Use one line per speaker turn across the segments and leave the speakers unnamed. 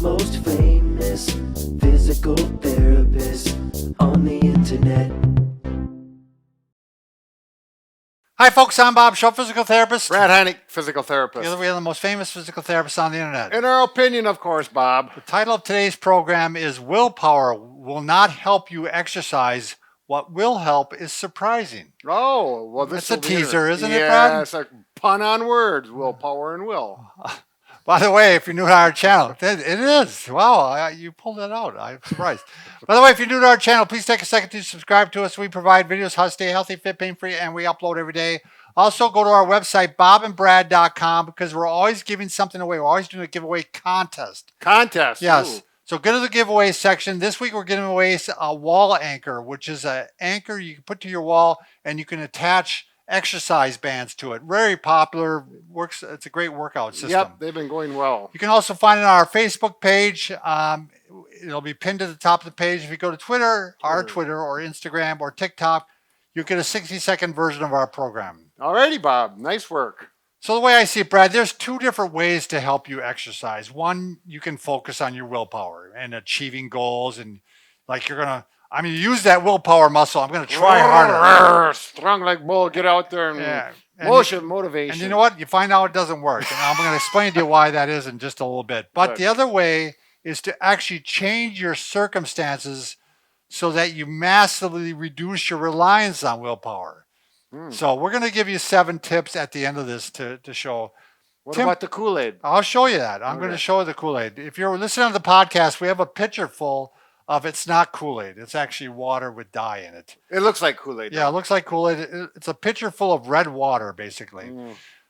most famous physical therapist on the internet.
Hi folks, I'm Bob Shaw, physical therapist.
Brad Heineck, physical therapist.
We are the most famous physical therapists on the internet.
In our opinion, of course, Bob.
The title of today's program is Willpower Will Not Help You Exercise. What will help is surprising.
Oh, well, this
That's a teaser, isn't it,
Yeah,
Brad?
it's a pun on words, willpower and will.
By the way, if you're new to our channel, it is. Wow, you pulled that out. I'm surprised. By the way, if you're new to our channel, please take a second to subscribe to us. We provide videos how to stay healthy, fit, pain-free, and we upload every day. Also, go to our website, bobandbrad.com, because we're always giving something away. We're always doing a giveaway contest.
Contest.
Yes.
Ooh.
So go to the giveaway section. This week we're giving away a wall anchor, which is an anchor you can put to your wall, and you can attach exercise bands to it. Very popular. Works. It's a great workout system.
Yep, they've been going well.
You can also find it on our Facebook page. It'll be pinned to the top of the page. If you go to Twitter, our Twitter, or Instagram, or TikTok, you'll get a 60-second version of our program.
Alrighty, Bob. Nice work.
So the way I see it, Brad, there's two different ways to help you exercise. One, you can focus on your willpower and achieving goals, and like you use that willpower muscle. I'm going to try harder.
Strong like bull. Get out there and motivation.
And you know what? You find out it doesn't work. And I'm going to explain to you why that is in just a little bit. But the other way is to actually change your circumstances so that you massively reduce your reliance on willpower. So we're going to give you 7 tips at the end of this to show.
What about the Kool-Aid?
I'll show you that. I'm going to show you the Kool-Aid. If you're listening to the podcast, we have a pitcher full of it's not Kool-Aid. It's actually water with dye in it.
It looks like Kool-Aid.
Yeah, it looks like Kool-Aid. It's a pitcher full of red water, basically.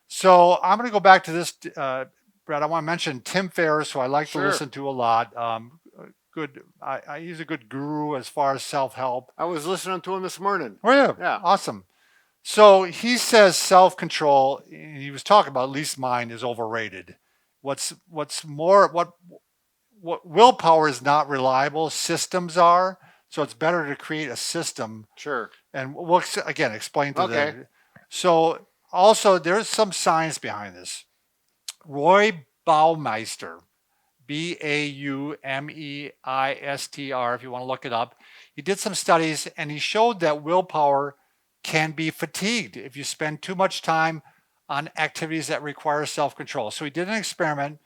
So I'm going to go back to this, Brad. I want to mention Tim Ferriss, who I like to listen to a lot. He's a good guru as far as self-help.
I was listening to him this morning.
Oh, yeah. Yeah. Awesome. So he says self-control, he was talking about, at least mine, is overrated. What willpower is not reliable, systems are. So it's better to create a system.
Sure.
And we'll, again, explain to them. So also there's some science behind this. Roy Baumeister, Baumeister, if you want to look it up. He did some studies and he showed that willpower can be fatigued if you spend too much time on activities that require self-control. So he did an experiment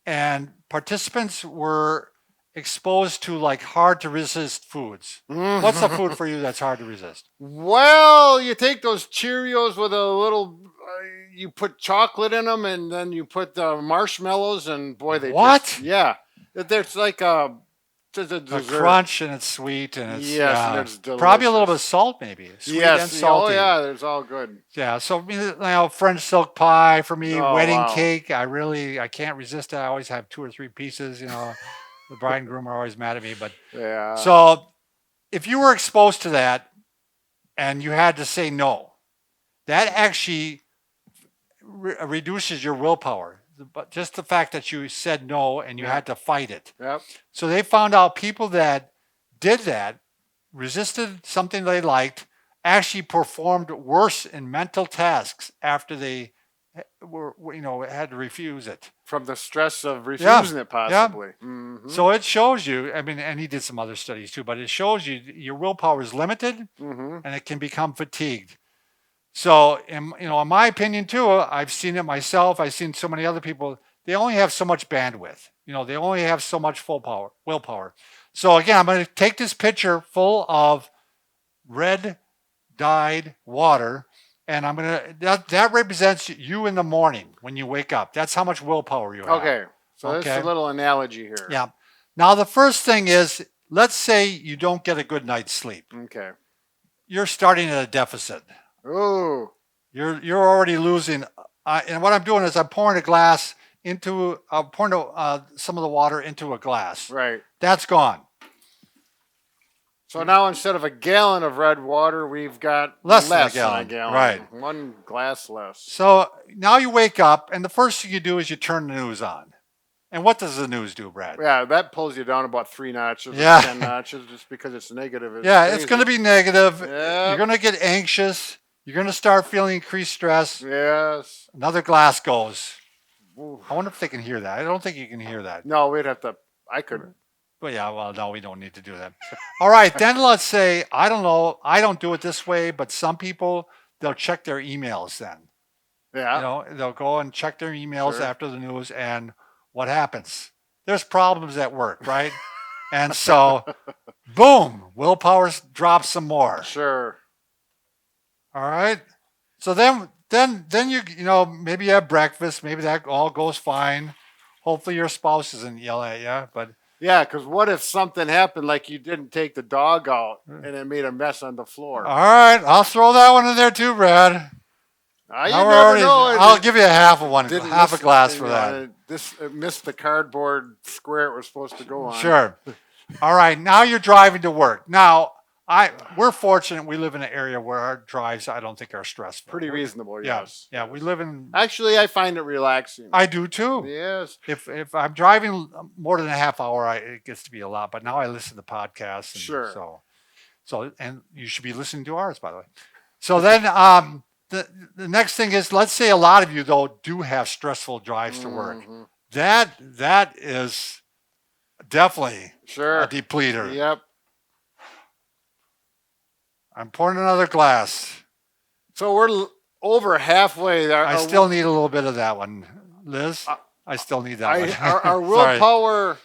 and participants were exposed to like hard to resist foods. What's the food for you that's hard to resist?
Well, you take those Cheerios with a little, you put chocolate in them and then you put marshmallows and boy, they there's like a
crunch and it's sweet and it's
and it's delicious.
Probably a little bit of salt maybe. Sweet and salty.
Oh yeah, it's all good.
Yeah, so French silk pie for me, wedding cake. I can't resist it. I always have 2 or 3 pieces. The bride and groom are always mad at me, but So if you were exposed to that and you had to say no, that actually reduces your willpower. But just the fact that you said no and you had to fight it.
Yep.
So they found out people that did that, resisted something they liked, actually performed worse in mental tasks after they had to refuse it.
From the stress of refusing it, possibly.
Yeah. Mm-hmm. So it shows you, and he did some other studies too, but it shows you your willpower is limited and it can become fatigued. So, in my opinion too, I've seen it myself. I've seen so many other people. They only have so much bandwidth. They only have so much willpower. So again, I'm going to take this pitcher full of red dyed water, and I'm going to that represents you in the morning when you wake up. That's how much willpower you have.
Okay. So that's a little analogy here.
Yeah. Now the first thing is, let's say you don't get a good night's sleep.
Okay.
You're starting at a deficit.
Oh,
you're already losing. And what I'm doing is I'm pouring some of the water into a glass.
Right.
That's gone.
So now instead of a gallon of red water, we've got
less than a gallon. Right.
1 glass less.
So now you wake up, and the first thing you do is you turn the news on. And what does the news do, Brad?
Yeah, that pulls you down about 3 notches, 10 notches, just because it's negative.
It's going to be negative. Yep. You're going to get anxious. You're going to start feeling increased stress.
Yes.
Another glass goes. I wonder if they can hear that. I don't think you can hear that.
No, we'd have to. I couldn't.
But yeah, well, no, we don't need to do that. All right, then let's say, I don't know, I don't do it this way, but some people, they'll check their emails then.
Yeah.
You know, they'll go and check their emails
Sure.
after the news, and what happens? There's problems at work, right? And so, boom, willpower drops some more.
Sure.
All right. So then you know, maybe you have breakfast, maybe that all goes fine. Hopefully your spouse isn't yelling at you, but
Yeah, because what if something happened like you didn't take the dog out and it made a mess on the floor?
all right, I'll throw that one in there too, Brad.
You
Now
never know.
I'll give you a half of one,
Didn't
half a
miss-
glass
you
for
know,
that.
It missed the cardboard square it was supposed to go on.
Sure. All right, now you're driving to work. Now, we're fortunate we live in an area where our drives, I don't think, are stressful.
Pretty reasonable,
Yeah,
yes.
yeah, we live in.
Actually, I find it relaxing.
I do too.
Yes.
If I'm driving more than a half hour, it gets to be a lot. But now I listen to podcasts. And
Sure.
So and you should be listening to ours, by the way. So then the next thing is, let's say a lot of you though do have stressful drives to work.
Mhm.
That is definitely
Sure.
a depleter.
Yep.
I'm pouring another glass.
So we're over halfway there.
I still need a little bit of that one, Liz. I still need that one.
Our
Sorry.
willpower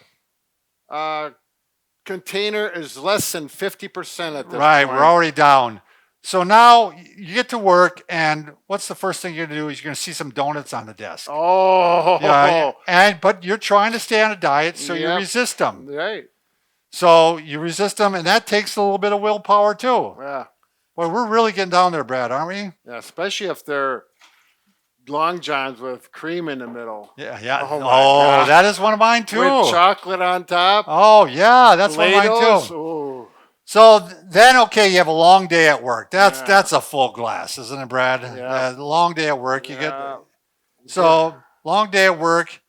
container is less than 50% at this
Right,
point.
we're already down. So now you get to work, and what's the first thing you're going to do is you're going to see some donuts on the desk.
Oh.
Yeah, but you're trying to stay on a diet, so you
Yep.
resist them.
Right.
So you resist them, and that takes a little bit of willpower too.
Yeah.
Boy, we're really getting down there, Brad, aren't we?
Yeah. Especially if they're long johns with cream in the middle.
Yeah, yeah.
Oh, my
Oh,
God.
that is one of mine too.
With chocolate on top.
Oh, yeah, that's one of mine
Play-Dohs.
too.
Ooh.
So then, okay, you have a long day at work.
Yeah.
That's a full glass, isn't it, Brad?
Yeah.
Long day at work. You get
Yeah.
so long day at work,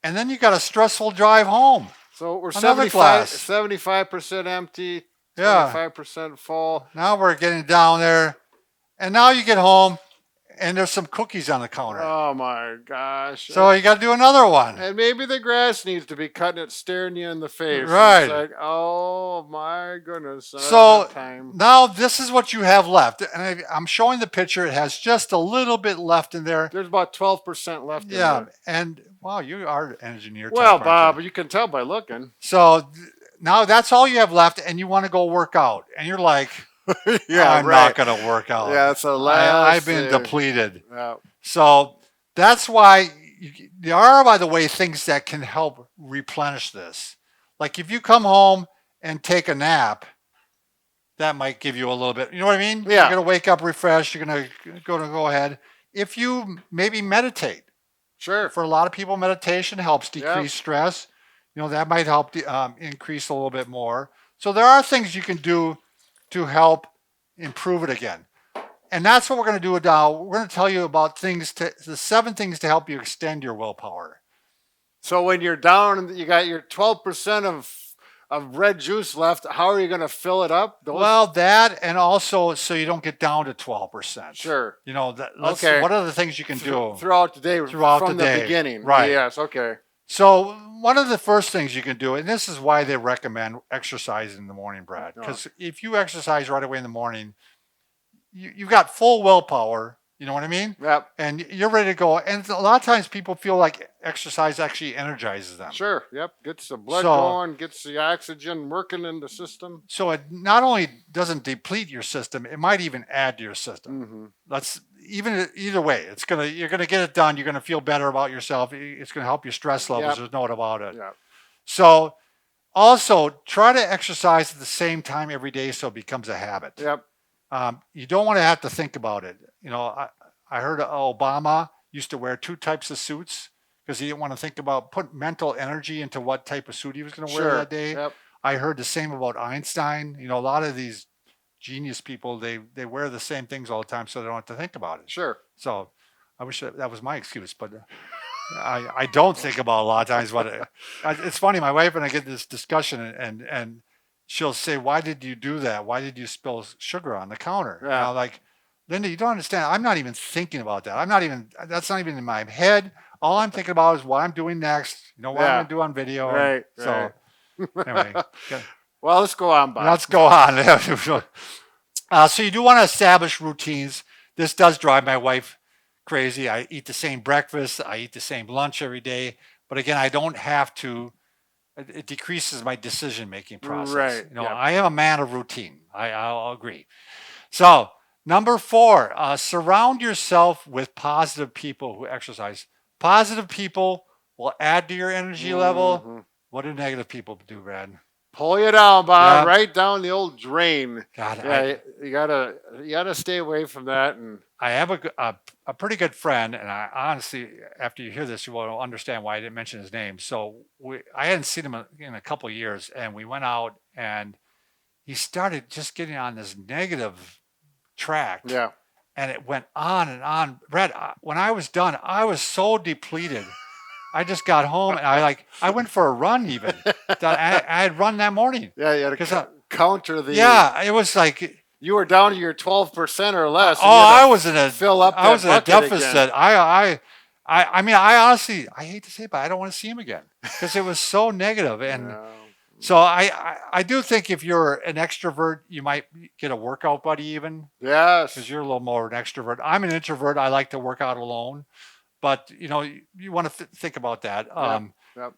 and then you got a stressful drive home.
So we're
Another glass.
75% empty,
Yeah.
25% full.
Now we're getting down there, and now you get home, and there's some cookies on the counter.
Oh my gosh.
So you got to do another one.
And maybe the grass needs to be cut and it's staring you in the face.
Right.
It's like, oh my goodness. I don't
So
have time.
now this is what you have left, and I'm showing the picture. It has just a little bit left in there.
There's about 12% left in
Yeah,
there.
and wow, you are an engineer. type,
Well,
aren't
Bob,
you?
you can tell by looking.
So now that's all you have left, and you want to go work out, and you're like, I'm not going to work out.
Yeah, it's the last
I've been
thing.
depleted.
Yeah.
So that's why there are, by the way, things that can help replenish this. Like if you come home and take a nap, that might give you a little bit. You know what I mean?
Yeah.
You're going to wake up refreshed. You're going to go ahead. If you maybe meditate,
Sure.
for a lot of people, meditation helps decrease stress. You know, that might help increase a little bit more. So there are things you can do to help improve it again. And that's what we're going to do now. We're going to tell you about the 7 things to help you extend your willpower.
So when you're down, you got your 12% of red juice left. How are you going to fill it up?
Well, that, and also so you don't get down to 12%.
Sure.
You know,
Okay.
what are the things you can do?
Throughout the day,
Throughout
from
the
the
day.
beginning.
Right.
Yes, okay.
So one of the first things you can do, and this is why they recommend exercise in the morning, Brad, because if you exercise right away in the morning, you've got full willpower. You know what I mean?
Yep.
And you're ready to go. And a lot of times people feel like exercise actually energizes them.
Sure. Yep. Gets the blood
So-
going, gets the oxygen working in the system.
So it not only doesn't deplete your system, it might even add to your system.
Mm-hmm.
That's either way. You're gonna get it done. You're gonna feel better about yourself. It's gonna help your stress levels.
Yep.
There's no doubt about it.
Yeah.
So also try to exercise at the same time every day so it becomes a habit.
Yep.
You don't want to have to think about it. You know, I heard Obama used to wear 2 types of suits because he didn't want to put mental energy into what type of suit he was going to wear
Sure.
that day.
Yep.
I heard the same about Einstein. You know, a lot of these genius people, they wear the same things all the time so they don't have to think about it.
Sure.
So I wish that was my excuse, but I don't think about a lot of times what it's funny. My wife and I get this discussion and she'll say, "Why did you do that? Why did you spill sugar on the counter?"
Yeah.
And I'm like, Linda, you don't understand. I'm not even thinking about that. That's not even in my head. all I'm thinking about is what I'm doing next. You know what I'm
Yeah.
going to do on video.
Right.
So anyway,
Well, let's go on, Bob.
let's go on. So you do want to establish routines. This does drive my wife crazy. I eat the same breakfast. I eat the same lunch every day. But again, I don't have to. It decreases my decision-making process.
Right.
You know,
Yep.
I am a man of routine. I'll agree. So number 4, surround yourself with positive people who exercise. Positive people will add to your energy level. What do negative people do, Brad?
Pull you down, Bob.
Yeah.
Right down the old drain.
God,
Yeah, you gotta stay away from that. And
I have a pretty good friend, and I honestly, after you hear this, you will understand why I didn't mention his name. So I hadn't seen him in a couple of years, and we went out, and he started just getting on this negative track.
yeah,
And it went on and on. Brad, when I was done, I was so depleted. I just got home, and I went for a run even. I had run that morning.
yeah, you had to counter the.
Yeah, it was like.
You were down to your 12% or less.
Oh, I was in a deficit.
Again.
I mean, I honestly, I hate to say it, but I don't want to see him again because it was so negative. And so I do think if you're an extrovert, you might get a workout buddy even.
Yes.
Because you're a little more an extrovert. I'm an introvert. I like to work out alone. But, you know, you want to think about that.
Yep.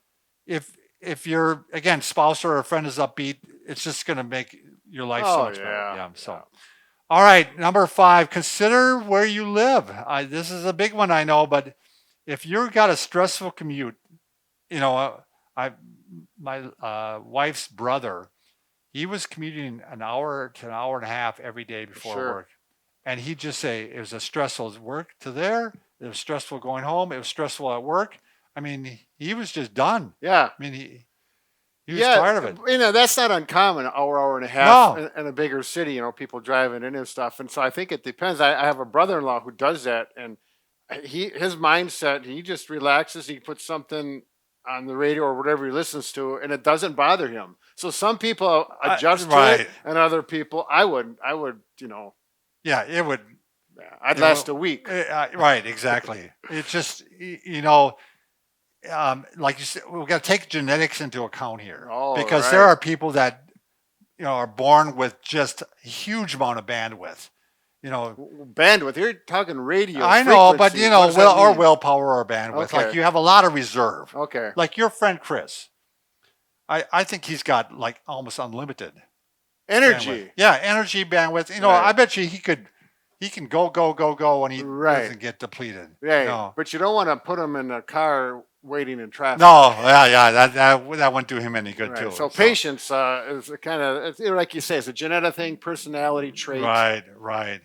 If your, again, spouse or a friend is upbeat, it's just going to make your life so much better. Yeah. So, all right. Number 5, consider where you live. This is a big one, I know, but if you've got a stressful commute, you know, my wife's brother, he was commuting an hour to an hour and a half every day before work. And he'd just say it was a stressful work to there. It was stressful going home. It was stressful at work. I mean, he was just done.
Yeah.
I mean, he was tired of it.
You know, that's not uncommon, hour and a half in a bigger city, you know, people driving in and stuff. And so I think it depends. I have a brother-in-law who does that, and his mindset, he just relaxes. He puts something on the radio or whatever he listens to, and it doesn't bother him. So some people adjust to it, and other people, I would, you know.
Yeah, it would.
I'd last a week.
Right, exactly. It's just, you know, like you said, we've got to take genetics into account here. Because there are people that, you know, are born with just a huge amount of bandwidth. You know,
bandwidth. You're talking radio.
I know, but you know, willpower or bandwidth.
Okay.
Like you have a lot of reserve.
Okay.
Like your friend Chris. I think he's got like almost unlimited
energy.
Bandwidth. Yeah, energy, bandwidth. You know, I bet you he can go when he doesn't get depleted.
Right.
You know?
But you don't want to put him in a car waiting in traffic.
No, that wouldn't do him any good too.
So patience is kind of, like you say, it's a genetic thing, personality trait.
Right.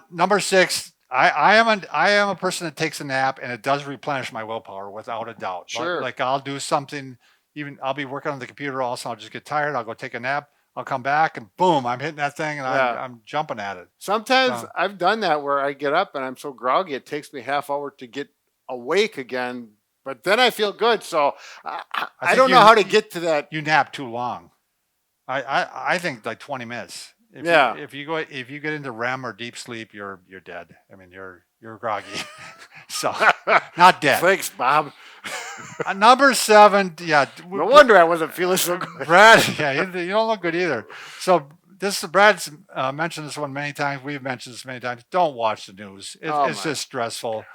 Number 6, I am a person that takes a nap, and it does replenish my willpower without a doubt.
Sure.
Like I'll do something, even I'll be working on the computer also, I'll just get tired, I'll go take a nap, I'll come back, and boom, I'm hitting that thing, and I'm jumping at it.
Sometimes I've done that where I get up and I'm so groggy, it takes me half hour to get awake again, but then I feel good. So I don't know how to get to that.
You nap too long. I think like 20 minutes. If you get into REM or deep sleep, you're dead. I mean, you're groggy. So not dead.
Thanks, Bob.
Number 7,
no wonder I wasn't feeling so good.
Brad, you don't look good either. So Brad's mentioned this one many times. We've mentioned this many times. Don't watch the news. It's just stressful.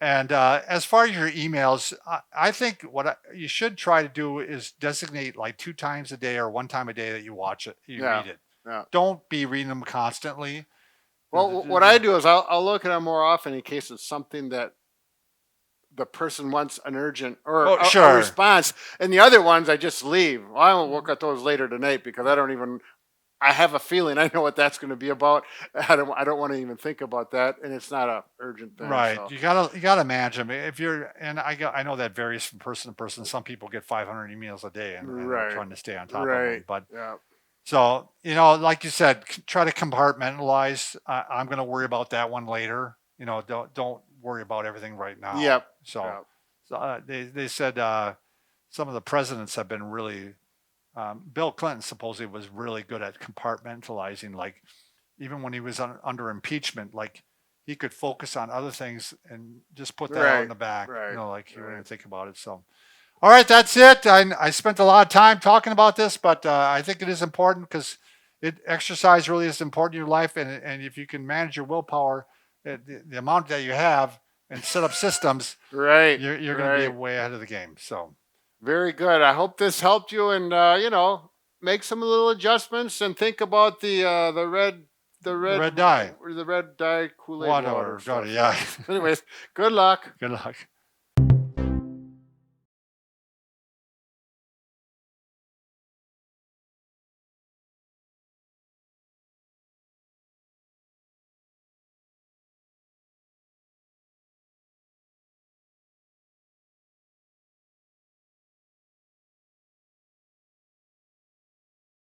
And as far as your emails, I think what you should try to do is designate like 2 times a day or 1 time a day that you watch it, read it.
Yeah.
Don't be reading them constantly.
Well, what I do is I'll look at them more often in case it's something that the person wants an urgent or a response. And the other ones I just leave. Well, I won't look at those later tonight because I have a feeling I know what that's going to be about. I don't want to even think about that, and it's not a urgent thing.
Right.
So.
You gotta manage them. I know that varies from person to person. Some people get 500 emails a day, and they're trying to stay on top of them. But so you know, like you said, try to compartmentalize. I'm going to worry about that one later. You know, don't worry about everything right now.
Yep.
So they said some of the presidents have been really. Bill Clinton supposedly was really good at compartmentalizing. Like even when he was under impeachment, like he could focus on other things and just put that out
Right,
in the back.
right,
Like he wouldn't
right.
even think about it. So, all right, that's it. I spent a lot of time talking about this, but I think it is important because exercise really is important in your life, and if you can manage your willpower, the amount that you have, and set up systems,
Right,
you're going to be
right.
way ahead of the game. So,
Very good. I hope this helped you, and make some little adjustments and think about the
the
red
red dye,
the red dye Kool-Aid
water,
water stuff.
yeah.
Anyways, good luck.
Good luck.